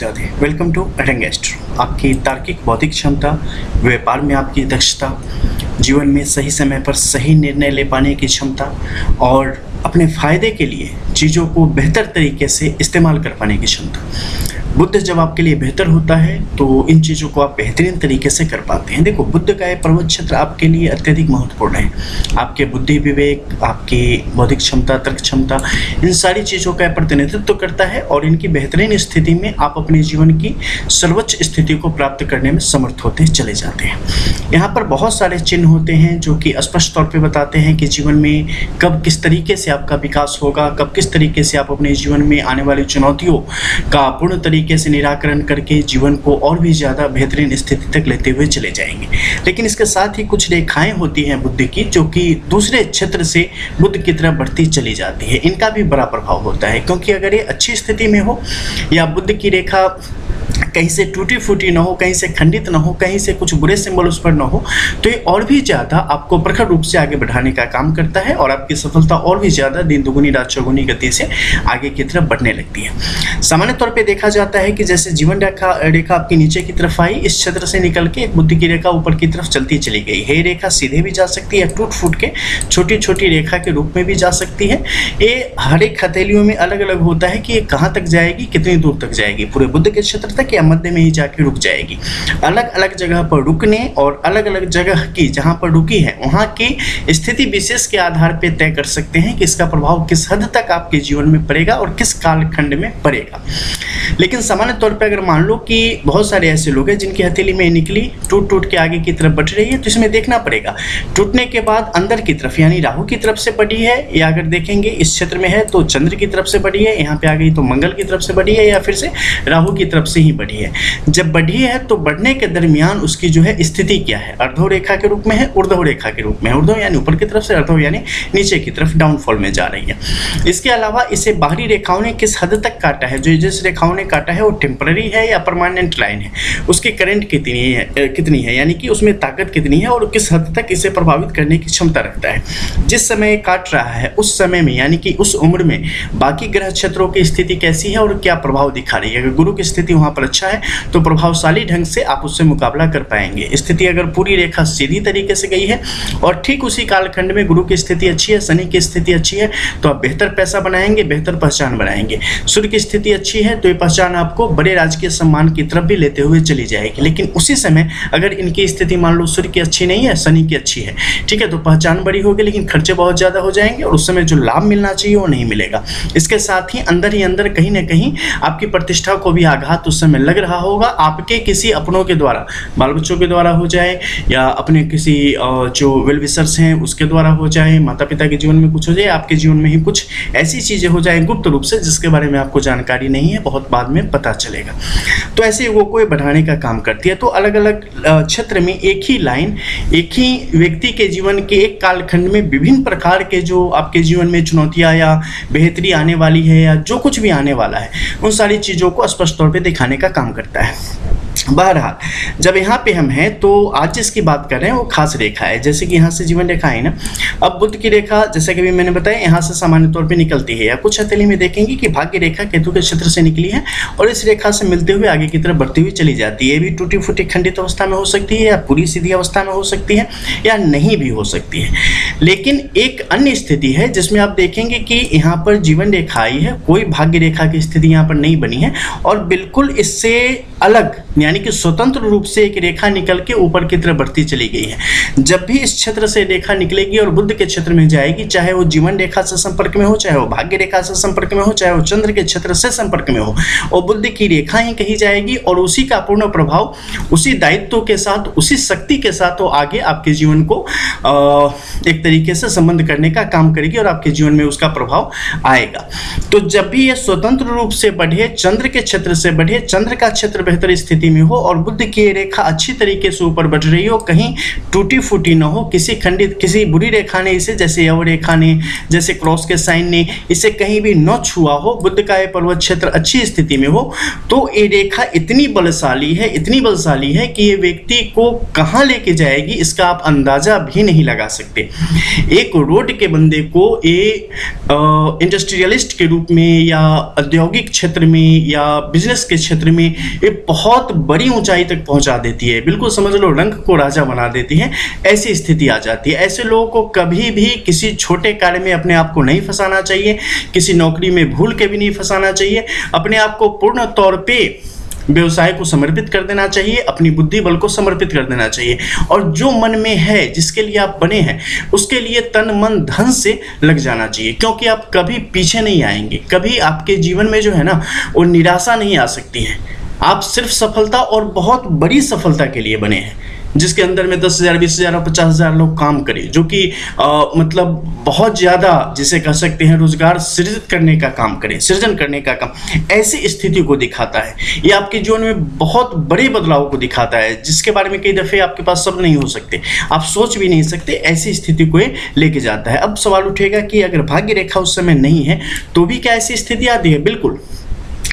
Radhe. Welcome to Adang astro. आपकी तार्किक बौद्धिक क्षमता, व्यापार में आपकी दक्षता, जीवन में सही समय पर सही निर्णय ले पाने की क्षमता और अपने फ़ायदे के लिए चीज़ों को बेहतर तरीके से इस्तेमाल कर पाने की क्षमता। बुद्ध जब आपके लिए बेहतर होता है तो इन चीज़ों को आप बेहतरीन तरीके से कर पाते हैं। देखो, बुद्ध का ये पर्वत क्षेत्र आपके लिए अत्यधिक महत्वपूर्ण है। आपके बुद्धि विवेक, आपकी बौद्धिक क्षमता, तर्क क्षमता, इन सारी चीज़ों का प्रतिनिधित्व करता है और इनकी बेहतरीन स्थिति में आप अपने जीवन की सर्वोच्च स्थिति को प्राप्त करने में समर्थ होते चले जाते हैं। यहाँ पर बहुत सारे चिन्ह होते हैं जो कि स्पष्ट तौर पे बताते हैं कि जीवन में कब किस तरीके से आपका विकास होगा, कब किस तरीके से आप अपने जीवन में आने वाली चुनौतियों का पूर्ण तरीके से निराकरण करके जीवन को और भी ज़्यादा बेहतरीन स्थिति तक लेते हुए चले जाएंगे। लेकिन इसके साथ ही कुछ रेखाएं होती हैं बुद्ध की, जो कि दूसरे क्षेत्र से बुद्ध की तरफ बढ़ती चली जाती है। इनका भी बड़ा प्रभाव होता है, क्योंकि अगर ये अच्छी स्थिति में हो या बुद्ध की रेखा कहीं से टूटी फूटी ना हो, कहीं से खंडित ना हो, कहीं से कुछ बुरे सिंबल उस पर ना हो, तो ये और भी ज़्यादा आपको प्रखर रूप से आगे बढ़ाने का काम करता है और आपकी सफलता और भी ज़्यादा दिन दुगुनी रात चौगुनी गति से आगे की तरफ बढ़ने लगती है। सामान्य तौर पे देखा जाता है कि जैसे जीवन रेखा आपकी नीचे की तरफ आई, इस क्षेत्र से निकल के एक बुद्धि की रेखा ऊपर की तरफ चलती चली गई है। रेखा सीधे भी जा सकती है, टूट फूट के छोटी छोटी रेखा के रूप में भी जा सकती है। ये हर एक हथेलियों में अलग अलग होता है कि ये कहाँ तक जाएगी, कितनी दूर तक जाएगी, पूरे बुद्ध के क्षेत्र तक या मध्य में ही जाके रुक जाएगी। अलग अलग जगह पर रुकने और अलग अलग जगह की जहां पर रुकी है वहां की स्थिति विशेष के आधार पर तय कर सकते हैं कि इसका प्रभाव किस हद तक आपके जीवन में पड़ेगा और किस कालखंड में पड़ेगा। लेकिन सामान्य तौर पर अगर मान लो कि बहुत सारे ऐसे लोग हैं जिनकी हथेली में निकली टूट टूट के आगे की तरफ बढ़ रही है, तो इसमें देखना पड़ेगा टूटने के बाद अंदर की तरफ यानी राहु की तरफ से बढ़ी है, या अगर देखेंगे इस क्षेत्र में है तो चंद्र की तरफ से बढ़ी है, यहाँ पे आ गई तो मंगल की तरफ से बढ़ी है, या फिर से राहु की तरफ से ही बढ़ी है। जब बढ़ी है तो बढ़ने के दरमियान उसकी जो है स्थिति क्या है, अर्धो रेखा के रूप में है, ऊर्ध्व रेखा के रूप में है। ऊर्ध्व यानी ऊपर की तरफ से, अर्धो यानी नीचे की तरफ डाउनफॉल में जा रही है। इसके अलावा इसे बाहरी रेखाओं ने किस हद तक काटा है, जो जिस रेखाओं ने काटा है वो टेम्पररी है या परमानेंट लाइन है, उसकी करंट कितनी है यानी कि उसमें ताकत कितनी है और किस हद तक इसे प्रभावित करने की क्षमता रखता है। जिस समय काट रहा है उस समय में यानी कि उस उम्र में बाकी ग्रह क्षेत्रों की स्थिति कैसी है और क्या प्रभाव दिखा रही है। अगर गुरु की स्थिति वहां पर अच्छा है तो प्रभावशाली ढंग से आप उससे मुकाबला कर पाएंगे। स्थिति अगर पूरी रेखा सीधी तरीके से गई है और ठीक उसी कालखंड में गुरु की स्थिति अच्छी है, शनि की स्थिति अच्छी है, तो आप बेहतर पैसा बनाएंगे, बेहतर पहचान बनाएंगे। सूर्य की स्थिति अच्छी है तो ये पहचान आपको बड़े राजकीय सम्मान की तरफ भी लेते हुए चली जाएगी। लेकिन उसी समय अगर इनकी स्थिति मान लो सूर्य की अच्छी नहीं है, शनि की अच्छी है, ठीक है, तो पहचान बड़ी होगी लेकिन खर्चे बहुत ज़्यादा हो जाएंगे और उस समय जो लाभ मिलना चाहिए वो नहीं मिलेगा। इसके साथ ही अंदर कहीं ना कहीं आपकी प्रतिष्ठा को भी आघात उस समय लग रहा होगा। आपके किसी अपनों के द्वारा, बाल बच्चों के द्वारा हो जाए या अपने किसी जो वेल विशर्स हैं उसके द्वारा हो जाए, माता पिता के जीवन में कुछ हो जाए, आपके जीवन में ही कुछ ऐसी चीज़ें हो जाए गुप्त रूप से जिसके बारे में आपको जानकारी नहीं है, बहुत बाद में पता चलेगा। तो ऐसे युगों को बढ़ाने का काम करती है। तो अलग अलग क्षेत्र में एक ही लाइन, एक ही व्यक्ति के जीवन के एक कालखंड में विभिन्न प्रकार के जो आपके जीवन में चुनौतियाँ या बेहतरी आने वाली है या जो कुछ भी आने वाला है, उन सारी चीज़ों को स्पष्ट तौर पर दिखाने का काम करता है। बहरहाल जब यहाँ पे हम हैं तो आज जिसकी बात कर रहे हैं वो खास रेखा है। जैसे कि यहाँ से जीवन रेखा है ना, अब बुध की रेखा जैसे कि भी मैंने बताया यहाँ से सामान्य तौर पे निकलती है, या कुछ हथेली में देखेंगे कि भाग्य रेखा केतु के क्षेत्र से निकली है और इस रेखा से मिलते हुए आगे की तरफ बढ़ती हुई चली जाती है। ये भी टूटी फूटी खंडित अवस्था में हो सकती है या पूरी सीधी अवस्था में हो सकती है या नहीं भी हो सकती है। लेकिन एक अन्य स्थिति है जिसमें आप देखेंगे कि यहाँ पर जीवन रेखा आई है, कोई भाग्य रेखा की स्थिति यहाँ पर नहीं बनी है और बिल्कुल इससे अलग यानी कि स्वतंत्र रूप से एक रेखा निकल के ऊपर की तरफ बढ़ती चली गई है। जब भी इस क्षेत्र से रेखा निकलेगी और बुध के क्षेत्र में जाएगी, चाहे वो जीवन रेखा से संपर्क में हो, चाहे वो भाग्य रेखा से संपर्क में हो, चाहे वो चंद्र के क्षेत्र से संपर्क में हो, और बुध की रेखा ही कही जाएगी और उसी का पूर्ण प्रभाव, उसी दायित्व के साथ, उसी शक्ति के साथ वो आगे आपके जीवन को एक तरीके से संबंध करने का काम करेगी और आपके जीवन में उसका प्रभाव आएगा। तो जब भी ये स्वतंत्र रूप से बढ़े, चंद्र के क्षेत्र से बढ़े, चंद्र का क्षेत्र बेहतर स्थिति में हो और बुध की रेखा अच्छी तरीके से ऊपर बढ़ रही हो, कहीं टूटी फूटी ना हो, किसी बुरी रेखा ने इसे, जैसे यव रेखा ने, जैसे क्रॉस के साइन ने इसे कहीं भी न छुआ हो, बुध का ये पर्वत क्षेत्र अच्छी स्थिति में हो, तो ये रेखा इतनी बलशाली है कि ये व्यक्ति को कहाँ लेके जाएगी इसका आप अंदाजा भी नहीं लगा सकते। एक रोड के बंदे को ये इंडस्ट्रियलिस्ट के रूप में या औद्योगिक क्षेत्र में या बिजनेस के क्षेत्र में ये बहुत बड़ी ऊंचाई तक पहुंचा देती है, बिल्कुल समझ लो रंग को राजा बना देती है, ऐसी स्थिति आ जाती है। ऐसे लोगों को कभी भी किसी छोटे कार्य में अपने आप को नहीं फंसाना चाहिए, किसी नौकरी में भूल के भी नहीं फंसाना चाहिए, अपने आप को पूर्ण तौर पे व्यवसाय को समर्पित कर देना चाहिए, अपनी बुद्धि बल को समर्पित कर देना चाहिए, और जो मन में है, जिसके लिए आप बने हैं, उसके लिए तन मन धन से लग जाना चाहिए, क्योंकि आप कभी पीछे नहीं आएंगे, कभी आपके जीवन में जो है ना वो निराशा नहीं आ सकती है। आप सिर्फ सफलता और बहुत बड़ी सफलता के लिए बने हैं, जिसके अंदर में 10,000, 20,000 और 50,000 लोग काम करें, जो कि मतलब बहुत ज़्यादा जिसे कह सकते हैं रोजगार सृजित करने का काम करें, सृजन करने का काम, ऐसी स्थिति को दिखाता है। ये आपके जीवन में बहुत बड़े बदलाव को दिखाता है, जिसके बारे में कई दफ़े आपके पास शब्द नहीं हो सकते, आप सोच भी नहीं सकते, ऐसी स्थिति को ये लेके जाता है। अब सवाल उठेगा कि अगर भाग्य रेखा उस समय नहीं है तो भी क्या ऐसी स्थिति आती है? बिल्कुल।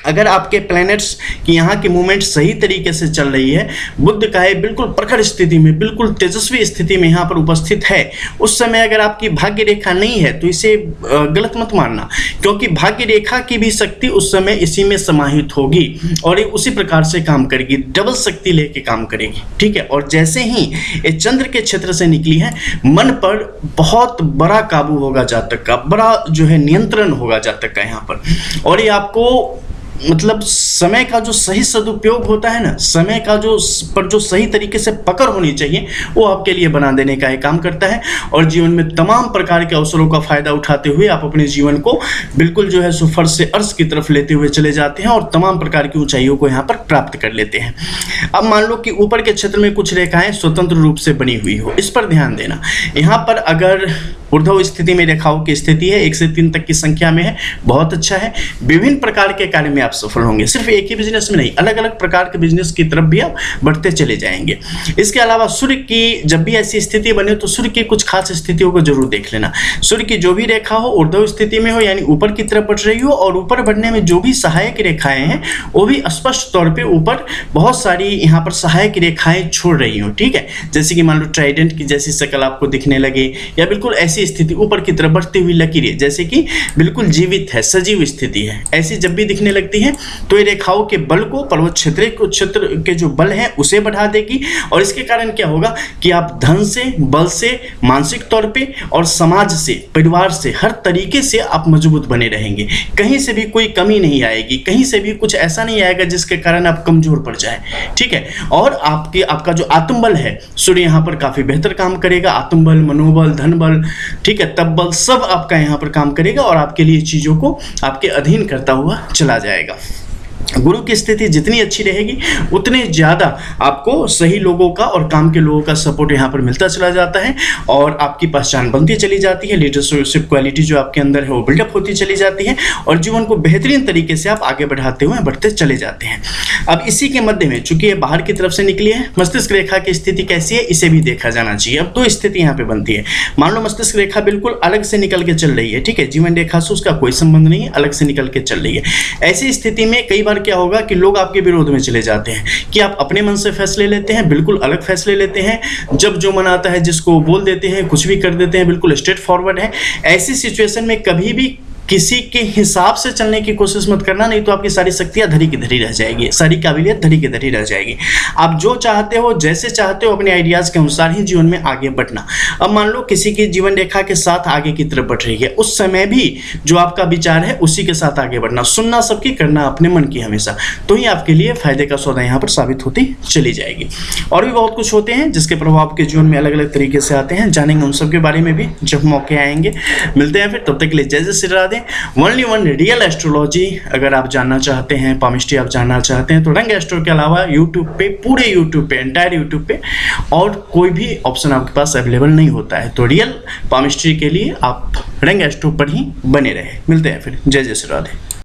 अगर आपके प्लैनेट्स की यहाँ की मूवमेंट सही तरीके से चल रही है, बुध का है बिल्कुल प्रखर स्थिति में, बिल्कुल तेजस्वी स्थिति में यहाँ पर उपस्थित है, उस समय अगर आपकी भाग्य रेखा नहीं है तो इसे गलत मत मानना, क्योंकि भाग्य रेखा की भी शक्ति उस समय इसी में समाहित होगी और ये उसी प्रकार से काम करेगी, डबल शक्ति लेके काम करेगी, ठीक है। और जैसे ही ये चंद्र के क्षेत्र से निकली है, मन पर बहुत बड़ा काबू होगा जातक का, बड़ा जो है नियंत्रण होगा जातक का यहाँ पर, और ये आपको मतलब समय का जो सही सदुपयोग होता है ना, समय का जो सही तरीके से पकड़ होनी चाहिए, वो आपके लिए बना देने का काम करता है, और जीवन में तमाम प्रकार के अवसरों का फायदा उठाते हुए आप अपने जीवन को बिल्कुल जो है सुफर से अर्श की तरफ लेते हुए चले जाते हैं और तमाम प्रकार की ऊंचाइयों को यहाँ पर प्राप्त कर लेते हैं। अब मान लो कि ऊपर के क्षेत्र में कुछ रेखाएं स्वतंत्र रूप से बनी हुई हो, इस पर ध्यान देना। यहाँ पर अगर ऊर्ध्व स्थिति में रेखाओं की स्थिति है, 1 से 3 तक की संख्या में है, बहुत अच्छा है, विभिन्न प्रकार के कार्य में आप सफल होंगे, सिर्फ एक ही बिजनेस में नहीं, अलग अलग प्रकार के बिजनेस की तरफ भी आप बढ़ते चले जाएंगे। इसके अलावा सूर्य की जब भी ऐसी स्थिति बने तो सूर्य की कुछ खास स्थितियों को जरूर देख लेना। सूर्य की जो भी रेखा हो ऊर्ध्व स्थिति में हो, यानी ऊपर की तरफ बढ़ रही हो, और ऊपर बढ़ने में जो भी सहायक रेखाएं हैं वो भी स्पष्ट तौर पर ऊपर बहुत सारी यहाँ पर सहायक रेखाएं छोड़ रही हो, ठीक है। जैसे कि मान लो ट्राइडेंट की जैसी शक्ल आपको दिखने लगे, या बिल्कुल ऐसी स्थिति ऊपर की तरफ बढ़ती हुई लकीरें जैसे कि बिल्कुल जीवित है, सजीव स्थिति है, ऐसी जब भी दिखने लगती है तो ये रेखाओं के बल को, पर्वत क्षेत्र के जो बल है उसे बढ़ा देगी, और इसके कारण क्या होगा कि आप धन से, बल से, मानसिक तौर पे और समाज से, परिवार से, हर तरीके से आप मजबूत बने रहेंगे। कहीं से भी कोई कमी नहीं आएगी, कहीं से भी कुछ ऐसा नहीं आएगा जिसके कारण आप कमजोर पड़ जाए, ठीक है। और आपका जो आत्मबल है, सूर्य यहाँ पर काफी बेहतर काम करेगा, आत्मबल, मनोबल, धन बल, ठीक है, तब बल सब आपका यहाँ पर काम करेगा और आपके लिए चीजों को आपके अधीन करता हुआ चला जाएगा। गुरु की स्थिति जितनी अच्छी रहेगी उतने ज़्यादा आपको सही लोगों का और काम के लोगों का सपोर्ट यहाँ पर मिलता चला जाता है, और आपकी पहचान बनती चली जाती है, लीडरशिप क्वालिटी जो आपके अंदर है वो बिल्डअप होती चली जाती है, और जीवन को बेहतरीन तरीके से आप आगे बढ़ते चले जाते हैं। अब इसी के मध्य में चूंकि ये बाहर की तरफ से निकली है, मस्तिष्क रेखा की स्थिति कैसी है इसे भी देखा जाना चाहिए। अब 2 स्थिति यहाँ पे बनती है। मान लो मस्तिष्क रेखा बिल्कुल अलग से निकल के चल रही है, ठीक है, जीवन रेखा से उसका कोई संबंध नहीं है, अलग से निकल के चल रही है। ऐसी स्थिति में कई बार क्या होगा कि लोग आपके विरोध में चले जाते हैं, कि आप अपने मन से फैसले लेते हैं, बिल्कुल अलग फैसले लेते हैं, जब जो मन आता है जिसको बोल देते हैं, कुछ भी कर देते हैं, बिल्कुल स्ट्रेट फॉरवर्ड है। ऐसी सिचुएशन में कभी भी किसी के हिसाब से चलने की कोशिश मत करना, नहीं तो आपकी सारी शक्तियां धरी की धरी रह जाएगी, सारी काबिलियत धरी की धरी रह जाएगी। आप जो चाहते हो, जैसे चाहते हो, अपने आइडियाज के अनुसार ही जीवन में आगे बढ़ना। अब मान लो किसी की जीवन रेखा के साथ आगे की तरफ बढ़ रही है, उस समय भी जो आपका विचार है उसी के साथ आगे बढ़ना, सुनना सबकी, करना अपने मन की हमेशा, तो ही आपके लिए फायदे का सौदा यहाँ पर साबित होती चली जाएगी। और भी बहुत कुछ होते हैं जिसके प्रभाव आपके जीवन में अलग अलग तरीके से आते हैं, जानेंगे उन सब के बारे में भी जब मौके आएंगे। मिलते हैं फिर, तब तक के लिए जय जय Shri Radhe. Only one real astrology अगर आप जानना चाहते हैं, पामिस्ट्री आप जानना चाहते हैं, तो रंग एस्ट्रो के अलावा यूट्यूब पे, पूरे यूट्यूब पे, एंटायर यूट्यूब पे और कोई भी ऑप्शन आपके पास अवेलेबल नहीं होता है। तो रियल पामिस्ट्री के लिए आप रंग एस्ट्रो पर ही बने रहे। मिलते हैं फिर, जय जय श्री राधे।